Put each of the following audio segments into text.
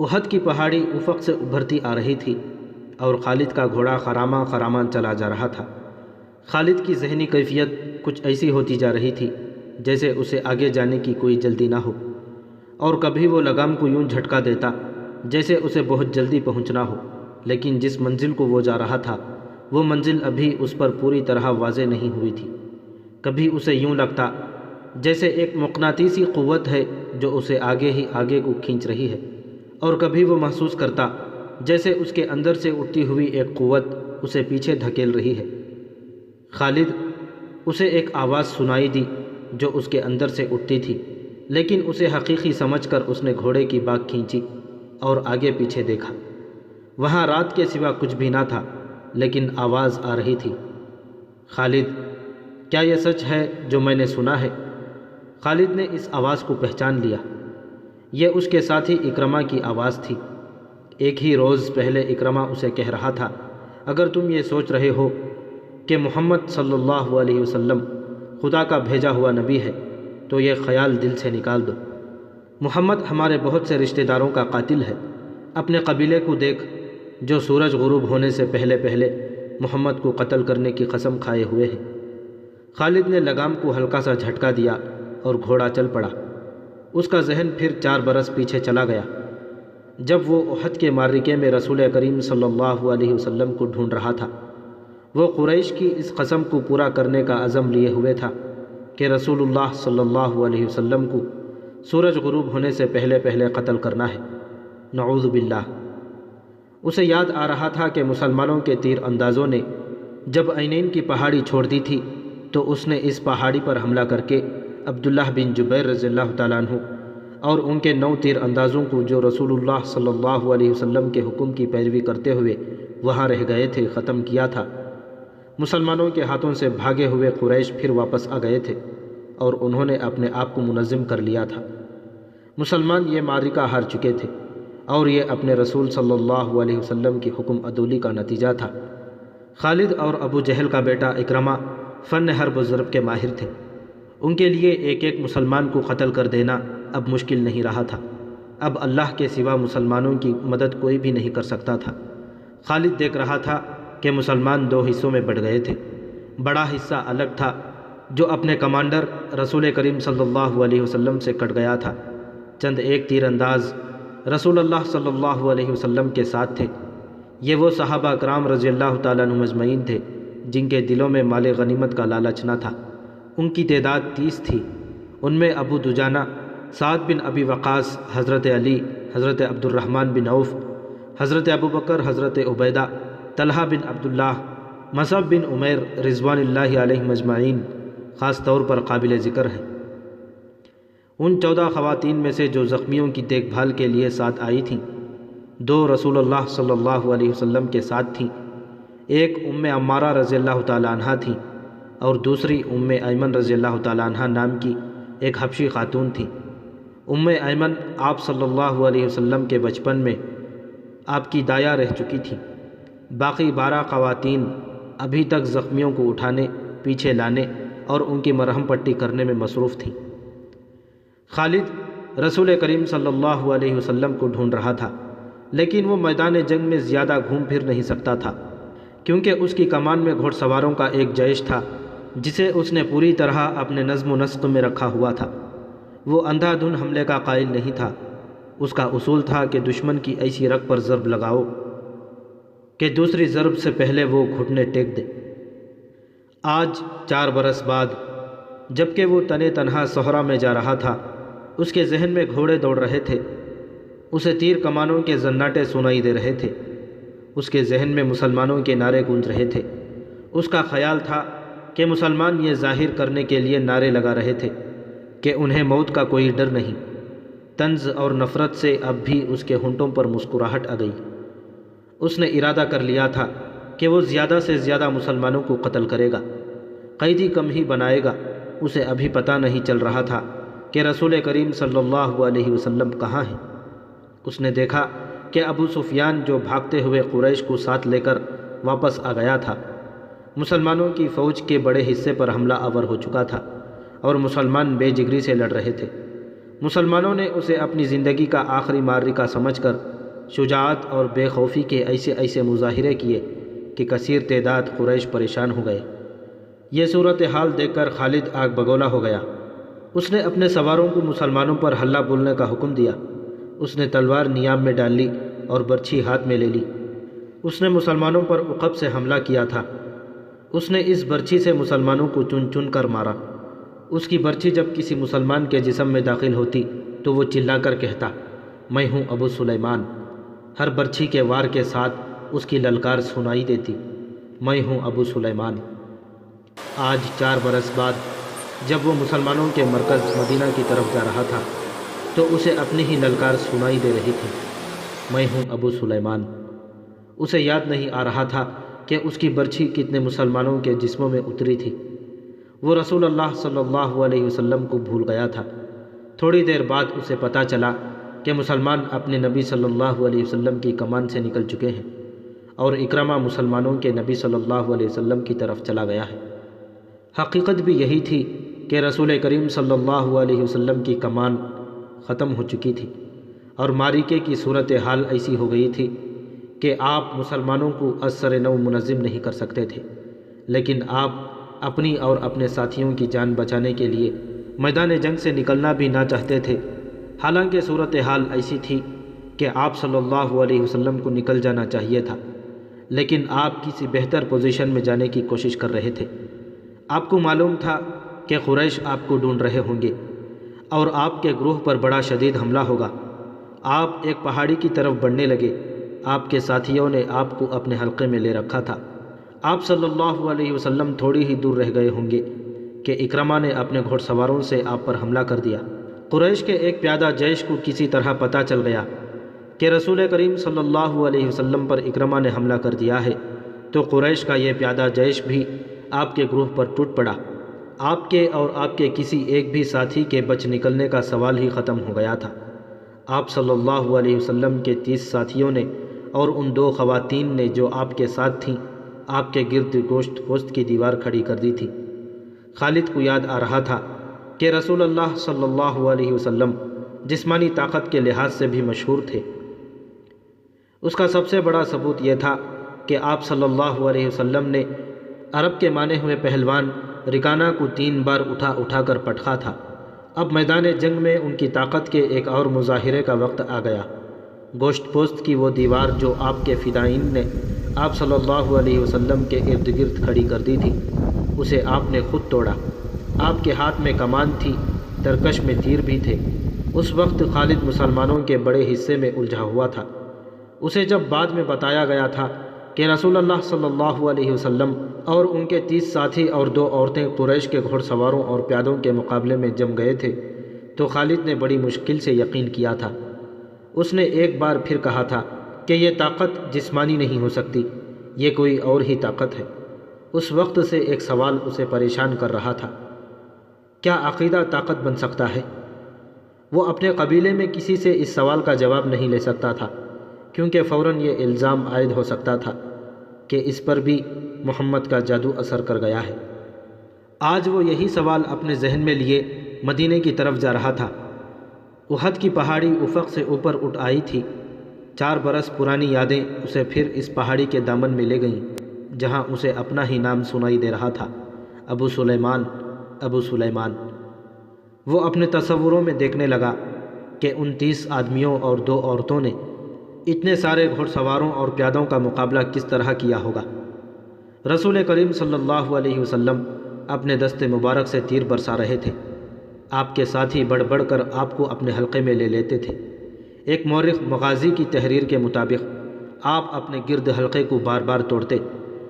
احد کی پہاڑی افق سے ابھرتی آ رہی تھی اور خالد کا گھوڑا خراما خراما چلا جا رہا تھا۔ خالد کی ذہنی کیفیت کچھ ایسی ہوتی جا رہی تھی جیسے اسے آگے جانے کی کوئی جلدی نہ ہو، اور کبھی وہ لگام کو یوں جھٹکا دیتا جیسے اسے بہت جلدی پہنچنا ہو، لیکن جس منزل کو وہ جا رہا تھا وہ منزل ابھی اس پر پوری طرح واضح نہیں ہوئی تھی۔ کبھی اسے یوں لگتا جیسے ایک مقناطیسی قوت ہے جو اسے آگے ہی آگے کو کھینچ رہی ہے، اور کبھی وہ محسوس کرتا جیسے اس کے اندر سے اٹھتی ہوئی ایک قوت اسے پیچھے دھکیل رہی ہے۔ خالد اسے ایک آواز سنائی دی جو اس کے اندر سے اٹھتی تھی، لیکن اسے حقیقی سمجھ کر اس نے گھوڑے کی باگ کھینچی اور آگے پیچھے دیکھا۔ وہاں رات کے سوا کچھ بھی نہ تھا، لیکن آواز آ رہی تھی، خالد کیا یہ سچ ہے جو میں نے سنا ہے؟ خالد نے اس آواز کو پہچان لیا، یہ اس کے ساتھی اکرمہ کی آواز تھی۔ ایک ہی روز پہلے اکرمہ اسے کہہ رہا تھا، اگر تم یہ سوچ رہے ہو کہ محمد صلی اللہ علیہ وسلم خدا کا بھیجا ہوا نبی ہے تو یہ خیال دل سے نکال دو۔ محمد ہمارے بہت سے رشتہ داروں کا قاتل ہے۔ اپنے قبیلے کو دیکھ جو سورج غروب ہونے سے پہلے پہلے محمد کو قتل کرنے کی قسم کھائے ہوئے ہیں۔ خالد نے لگام کو ہلکا سا جھٹکا دیا اور گھوڑا چل پڑا۔ اس کا ذہن پھر 4 برس پیچھے چلا گیا، جب وہ احد کے معرکے میں رسول کریم صلی اللہ علیہ وسلم کو ڈھونڈ رہا تھا۔ وہ قریش کی اس قسم کو پورا کرنے کا عزم لیے ہوئے تھا کہ رسول اللہ صلی اللہ علیہ وسلم کو سورج غروب ہونے سے پہلے پہلے قتل کرنا ہے۔ نعوذ باللہ۔ اسے یاد آ رہا تھا کہ مسلمانوں کے تیر اندازوں نے جب عینین کی پہاڑی چھوڑ دی تھی تو اس نے اس پہاڑی پر حملہ کر کے عبداللہ بن جبیر رضی اللہ تعالیٰ عنہ اور ان کے 9 تیر اندازوں کو جو رسول اللہ صلی اللہ علیہ وسلم کے حکم کی پیروی کرتے ہوئے وہاں رہ گئے تھے ختم کیا تھا۔ مسلمانوں کے ہاتھوں سے بھاگے ہوئے قریش پھر واپس آ گئے تھے اور انہوں نے اپنے آپ کو منظم کر لیا تھا۔ مسلمان یہ معرکہ ہار چکے تھے اور یہ اپنے رسول صلی اللہ علیہ وسلم کی حکم عدولی کا نتیجہ تھا۔ خالد اور ابو جہل کا بیٹا اکرمہ فن حرب و ضرب کے ماہر تھے۔ ان کے لیے ایک ایک مسلمان کو قتل کر دینا اب مشکل نہیں رہا تھا۔ اب اللہ کے سوا مسلمانوں کی مدد کوئی بھی نہیں کر سکتا تھا۔ خالد دیکھ رہا تھا کہ مسلمان 2 حصوں میں بٹ گئے تھے۔ بڑا حصہ الگ تھا جو اپنے کمانڈر رسول کریم صلی اللہ علیہ وسلم سے کٹ گیا تھا۔ چند ایک تیر انداز رسول اللہ صلی اللہ علیہ وسلم کے ساتھ تھے۔ یہ وہ صحابہ کرام رضی اللہ تعالیٰ عنہ مجمعین تھے جن کے دلوں میں مال غنیمت کا لالچ نہ تھا۔ ان کی تعداد 30 تھی۔ ان میں ابو دجانہ، سعد بن ابی وقاص، حضرت علی، حضرت عبد الرحمن بن عوف، حضرت ابوبکر، حضرت عبیدہ، طلحہ بن عبداللہ، مصعب بن عمیر رضوان اللہ علیہ مجمعین خاص طور پر قابل ذکر ہیں۔ ان 14 خواتین میں سے جو زخمیوں کی دیکھ بھال کے لیے ساتھ آئی تھیں، 2 رسول اللہ صلی اللہ علیہ وسلم کے ساتھ تھیں۔ ایک عمارہ رضی اللہ تعالیٰ عنہ تھیں اور دوسری ایمن رضی اللہ تعالیٰ عنہ نام کی ایک حبشی خاتون تھیں۔ ایمن آپ صلی اللہ علیہ وسلم کے بچپن میں آپ کی دایا رہ چکی تھیں۔ باقی 12 خواتین ابھی تک زخمیوں کو اٹھانے، پیچھے لانے اور ان کی مرہم پٹی کرنے میں مصروف تھیں۔ خالد رسول کریم صلی اللہ علیہ وسلم کو ڈھونڈ رہا تھا، لیکن وہ میدان جنگ میں زیادہ گھوم پھر نہیں سکتا تھا کیونکہ اس کی کمان میں گھوڑ سواروں کا ایک جیش تھا جسے اس نے پوری طرح اپنے نظم و نسق میں رکھا ہوا تھا۔ وہ اندھا دھن حملے کا قائل نہیں تھا۔ اس کا اصول تھا کہ دشمن کی ایسی رگ پر ضرب لگاؤ کہ دوسری ضرب سے پہلے وہ گھٹنے ٹیک دے۔ آج 4 برس بعد جبکہ وہ تنے تنہا صحرا میں جا رہا تھا، اس کے ذہن میں گھوڑے دوڑ رہے تھے، اسے تیر کمانوں کے زناٹے سنائی دے رہے تھے، اس کے ذہن میں مسلمانوں کے نعرے گونج رہے تھے۔ اس کا خیال تھا کہ مسلمان یہ ظاہر کرنے کے لیے نعرے لگا رہے تھے کہ انہیں موت کا کوئی ڈر نہیں۔ طنز اور نفرت سے اب بھی اس کے ہونٹوں پر مسکراہٹ آ گئی۔ اس نے ارادہ کر لیا تھا کہ وہ زیادہ سے زیادہ مسلمانوں کو قتل کرے گا، قیدی کم ہی بنائے گا۔ اسے ابھی پتہ نہیں چل رہا تھا کہ رسول کریم صلی اللہ علیہ وسلم کہاں ہیں۔ اس نے دیکھا کہ ابو سفیان جو بھاگتے ہوئے قریش کو ساتھ لے کر واپس آ گیا تھا، مسلمانوں کی فوج کے بڑے حصے پر حملہ آور ہو چکا تھا اور مسلمان بے جگری سے لڑ رہے تھے۔ مسلمانوں نے اسے اپنی زندگی کا آخری معرکہ سمجھ کر شجاعت اور بے خوفی کے ایسے ایسے مظاہرے کیے کہ کثیر تعداد قریش پریشان ہو گئے۔ یہ صورتحال دیکھ کر خالد آگ بگولا ہو گیا۔ اس نے اپنے سواروں کو مسلمانوں پر حلہ بولنے کا حکم دیا۔ اس نے تلوار نیام میں ڈال لی اور برچھی ہاتھ میں لے لی۔ اس نے مسلمانوں پر عقب سے حملہ کیا تھا۔ اس نے اس برچھی سے مسلمانوں کو چن چن کر مارا۔ اس کی برچھی جب کسی مسلمان کے جسم میں داخل ہوتی تو وہ چلا کر کہتا، میں ہوں ابو سلیمان۔ ہر برچھی کے وار کے ساتھ اس کی للکار سنائی دیتی، میں ہوں ابو سلیمان۔ آج 4 برس بعد جب وہ مسلمانوں کے مرکز مدینہ کی طرف جا رہا تھا تو اسے اپنی ہی للکار سنائی دے رہی تھی، میں ہوں ابو سلیمان۔ اسے یاد نہیں آ رہا تھا کہ اس کی برچھی کتنے مسلمانوں کے جسموں میں اتری تھی۔ وہ رسول اللہ صلی اللہ علیہ وسلم کو بھول گیا تھا۔ تھوڑی دیر بعد اسے پتہ چلا کہ مسلمان اپنے نبی صلی اللہ علیہ وسلم کی کمان سے نکل چکے ہیں اور اکرمہ مسلمانوں کے نبی صلی اللہ علیہ وسلم کی طرف چلا گیا ہے۔ حقیقت بھی یہی تھی کہ رسول کریم صلی اللہ علیہ وسلم کی کمان ختم ہو چکی تھی اور معرکے کی صورتحال ایسی ہو گئی تھی کہ آپ مسلمانوں کو از سر نو منظم نہیں کر سکتے تھے، لیکن آپ اپنی اور اپنے ساتھیوں کی جان بچانے کے لیے میدان جنگ سے نکلنا بھی نہ چاہتے تھے۔ حالانکہ صورتحال ایسی تھی کہ آپ صلی اللہ علیہ وسلم کو نکل جانا چاہیے تھا، لیکن آپ کسی بہتر پوزیشن میں جانے کی کوشش کر رہے تھے۔ آپ کو معلوم تھا کہ قریش آپ کو ڈھونڈ رہے ہوں گے اور آپ کے گروہ پر بڑا شدید حملہ ہوگا۔ آپ ایک پہاڑی کی طرف بڑھنے لگے۔ آپ کے ساتھیوں نے آپ کو اپنے حلقے میں لے رکھا تھا۔ آپ صلی اللہ علیہ وسلم تھوڑی ہی دور رہ گئے ہوں گے کہ اکرمہ نے اپنے گھوڑ سواروں سے آپ پر حملہ کر دیا۔ قریش کے ایک پیادہ جیش کو کسی طرح پتہ چل گیا کہ رسول کریم صلی اللہ علیہ وسلم پر اکرمہ نے حملہ کر دیا ہے، تو قریش کا یہ پیادہ جیش بھی آپ کے گروہ پر ٹوٹ پڑا۔ آپ کے اور آپ کے کسی ایک بھی ساتھی کے بچ نکلنے کا سوال ہی ختم ہو گیا تھا۔ آپ صلی اللہ علیہ وسلم کے 30 ساتھیوں نے اور ان 2 خواتین نے جو آپ کے ساتھ تھیں، آپ کے گرد گوشت پوست کی دیوار کھڑی کر دی تھی۔ خالد کو یاد آ رہا تھا کہ رسول اللہ صلی اللہ علیہ وسلم جسمانی طاقت کے لحاظ سے بھی مشہور تھے۔ اس کا سب سے بڑا ثبوت یہ تھا کہ آپ صلی اللہ علیہ وسلم نے عرب کے مانے ہوئے پہلوان رکانہ کو 3 بار اٹھا کر پٹخا تھا۔ اب میدان جنگ میں ان کی طاقت کے ایک اور مظاہرے کا وقت آ گیا۔ گوشت پوست کی وہ دیوار جو آپ کے فدائین نے آپ صلی اللہ علیہ وسلم کے ارد گرد کھڑی کر دی تھی، اسے آپ نے خود توڑا۔ آپ کے ہاتھ میں کمان تھی، ترکش میں تیر بھی تھے۔ اس وقت خالد مسلمانوں کے بڑے حصے میں الجھا ہوا تھا۔ اسے جب بعد میں بتایا گیا تھا کہ رسول اللہ صلی اللہ علیہ وسلم اور ان کے 30 ساتھی اور 2 عورتیں قریش کے گھوڑ سواروں اور پیادوں کے مقابلے میں جم گئے تھے، تو خالد نے بڑی مشکل سے یقین کیا تھا۔ اس نے ایک بار پھر کہا تھا کہ یہ طاقت جسمانی نہیں ہو سکتی، یہ کوئی اور ہی طاقت ہے۔ اس وقت سے ایک سوال اسے پریشان کر رہا تھا، کیا عقیدہ طاقت بن سکتا ہے؟ وہ اپنے قبیلے میں کسی سے اس سوال کا جواب نہیں لے سکتا تھا، کیونکہ فوراً یہ الزام عائد ہو سکتا تھا کہ اس پر بھی محمد کا جادو اثر کر گیا ہے۔ آج وہ یہی سوال اپنے ذہن میں لیے مدینے کی طرف جا رہا تھا۔ احد کی پہاڑی افق سے اوپر اٹھ آئی تھی۔ 4 برس پرانی یادیں اسے پھر اس پہاڑی کے دامن میں لے گئیں جہاں اسے اپنا ہی نام سنائی دے رہا تھا، ابو سلیمان، ابو سلیمان۔ وہ اپنے تصوروں میں دیکھنے لگا کہ ان 30 آدمیوں اور 2 عورتوں نے اتنے سارے گھوڑ سواروں اور پیادوں کا مقابلہ کس طرح کیا ہوگا۔ رسول کریم صلی اللہ علیہ وسلم اپنے دست مبارک سے تیر برسا رہے تھے۔ آپ کے ساتھی بڑھ بڑھ کر آپ کو اپنے حلقے میں لے لیتے تھے۔ ایک مورخ مغازی کی تحریر کے مطابق آپ اپنے گرد حلقے کو بار بار توڑتے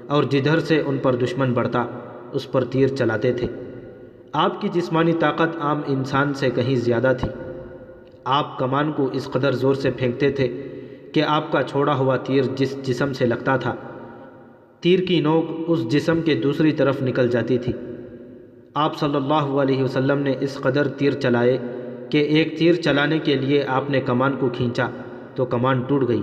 اور جدھر سے ان پر دشمن بڑھتا اس پر تیر چلاتے تھے۔ آپ کی جسمانی طاقت عام انسان سے کہیں زیادہ تھی۔ آپ کمان کو اس قدر زور سے پھینکتے تھے کہ آپ کا چھوڑا ہوا تیر جس جسم سے لگتا تھا، تیر کی نوک اس جسم کے دوسری طرف نکل جاتی تھی۔ آپ صلی اللہ علیہ وسلم نے اس قدر تیر چلائے کہ ایک تیر چلانے کے لیے آپ نے کمان کو کھینچا تو کمان ٹوٹ گئی۔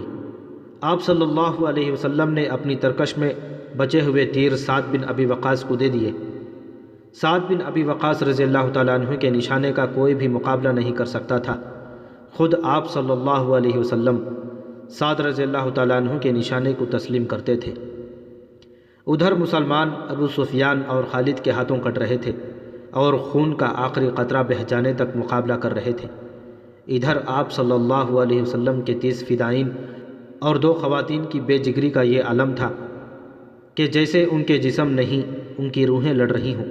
آپ صلی اللہ علیہ وسلم نے اپنی ترکش میں بچے ہوئے تیر سعد بن ابی وقاص کو دے دیے۔ سعد بن ابی وقاص رضی اللہ تعالیٰ عنہ کے نشانے کا کوئی بھی مقابلہ نہیں کر سکتا تھا۔ خود آپ صلی اللہ علیہ وسلم سعد رضی اللہ تعالیٰ عنہ کے نشانے کو تسلیم کرتے تھے۔ ادھر مسلمان ابو سفیان اور خالد کے ہاتھوں کٹ رہے تھے اور خون کا آخری قطرہ بہہ جانے تک مقابلہ کر رہے تھے۔ ادھر آپ صلی اللہ علیہ وسلم کے 30 فدائین اور 2 خواتین کی بے جگری کا یہ عالم تھا کہ جیسے ان کے جسم نہیں، ان کی روحیں لڑ رہی ہوں۔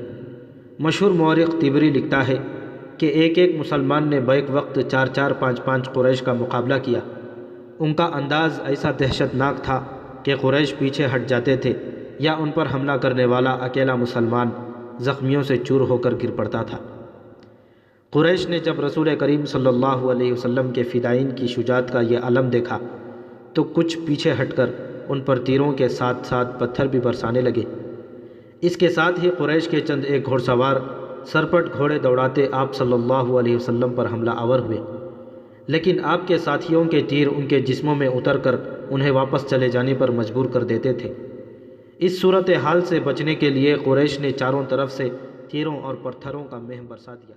مشہور مورخ طبری لکھتا ہے کہ ایک مسلمان نے بیک وقت 4 5 قریش کا مقابلہ کیا۔ ان کا انداز ایسا دہشت ناک تھا کہ قریش پیچھے ہٹ جاتے تھے یا ان پر حملہ کرنے والا اکیلا مسلمان زخمیوں سے چور ہو کر گر پڑتا تھا۔ قریش نے جب رسول کریم صلی اللہ علیہ وسلم کے فدائین کی شجاعت کا یہ علم دیکھا تو کچھ پیچھے ہٹ کر ان پر تیروں کے ساتھ ساتھ پتھر بھی برسانے لگے۔ اس کے ساتھ ہی قریش کے چند ایک گھوڑ سوار سرپٹ گھوڑے دوڑاتے آپ صلی اللہ علیہ وسلم پر حملہ آور ہوئے، لیکن آپ کے ساتھیوں کے تیر ان کے جسموں میں اتر کر انہیں واپس چلے جانے پر مجبور کر دیتے تھے۔ اس صورتحال سے بچنے کے لیے قریش نے چاروں طرف سے تیروں اور پتھروں کا مہ برسا دیا۔